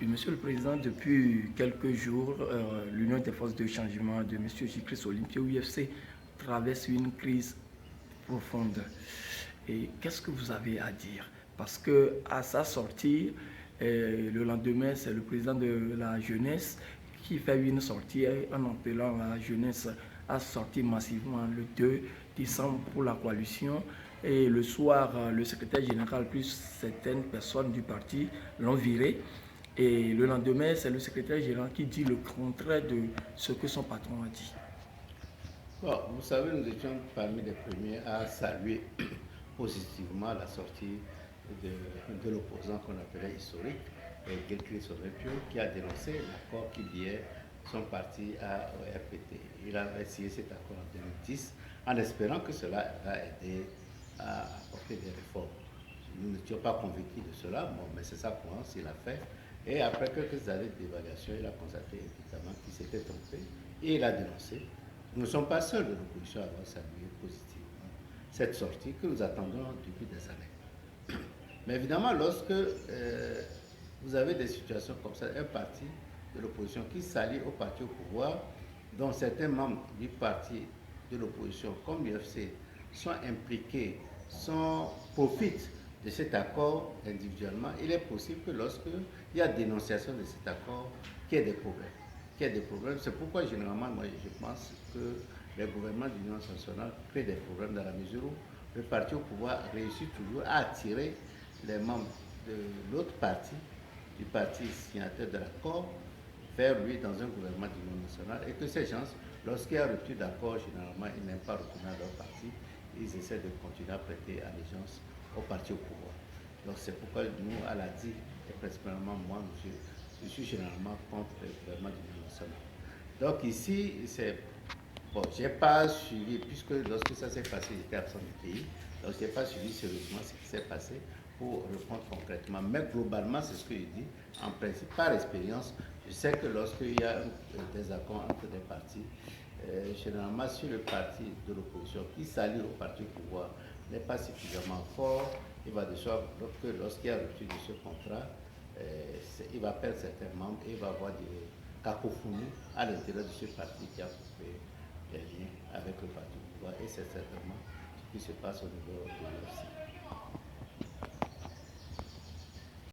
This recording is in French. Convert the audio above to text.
Monsieur le Président, depuis quelques jours, l'Union des forces de changement de M. J-Chris Olympia UFC traverse une crise profonde. Et qu'est-ce que vous avez à dire? Parce que à sa sortie, le lendemain, c'est le président de la jeunesse qui fait une sortie en appelant la jeunesse à sortir massivement le 2 décembre pour la coalition. Et le soir, le secrétaire général plus certaines personnes du parti l'ont viré. Et le lendemain, c'est le secrétaire général qui dit le contraire de ce que son patron a dit. Bon, vous savez, nous étions parmi les premiers à saluer positivement la sortie de l'opposant qu'on appelait historique, J-Chris Olympia, qui a dénoncé l'accord qui liait son parti au RPT. Il a signé cet accord en 2010 en espérant que cela va aider à apporter des réformes. Nous n'étions pas convaincus de cela, bon, mais c'est sa croyance, il a fait. Et après quelques années d'évaluation, il a constaté évidemment qu'il s'était trompé et il a dénoncé. Nous ne sommes pas seuls de l'opposition à avoir salué positivement cette sortie que nous attendons depuis des années. Mais évidemment, lorsque vous avez des situations comme ça, un parti de l'opposition qui s'allie au parti au pouvoir, dont certains membres du parti de l'opposition, comme l'UFC, sont impliqués, profitent de cet accord individuellement, il est possible que lorsqu'il y a dénonciation de cet accord, qu'il y ait des problèmes. C'est pourquoi généralement, moi, je pense que les gouvernements de l'Union nationale créent des problèmes dans la mesure où le parti au pouvoir réussit toujours à attirer les membres de l'autre parti, du parti signataire de l'accord, vers lui dans un gouvernement de l'Union nationale, et que ces gens, lorsqu'il y a rupture d'accord, généralement, ils n'aiment pas retourner à leur parti, ils essaient de continuer à prêter allégeance au parti au pouvoir. Donc c'est pourquoi nous, à la DIC, et principalement moi, je suis généralement contre le gouvernement de l'Union nationale. Donc ici, bon, je n'ai pas suivi, puisque lorsque ça s'est passé, j'étais absent du pays, donc je n'ai pas suivi sérieusement ce qui s'est passé pour répondre concrètement. Mais globalement, c'est ce que je dis, en principe, par expérience, je sais que lorsqu'il y a des accords entre des partis, généralement, si le parti de l'opposition qui s'allie au parti au pouvoir n'est pas suffisamment fort, il va de soi que lorsqu'il y a rupture de ce contrat, il va perdre certains membres et il va avoir des cacophonies à l'intérieur de ce parti qui a coupé les liens avec le parti au pouvoir. Et c'est certainement ce qui se passe au niveau de l'UFC.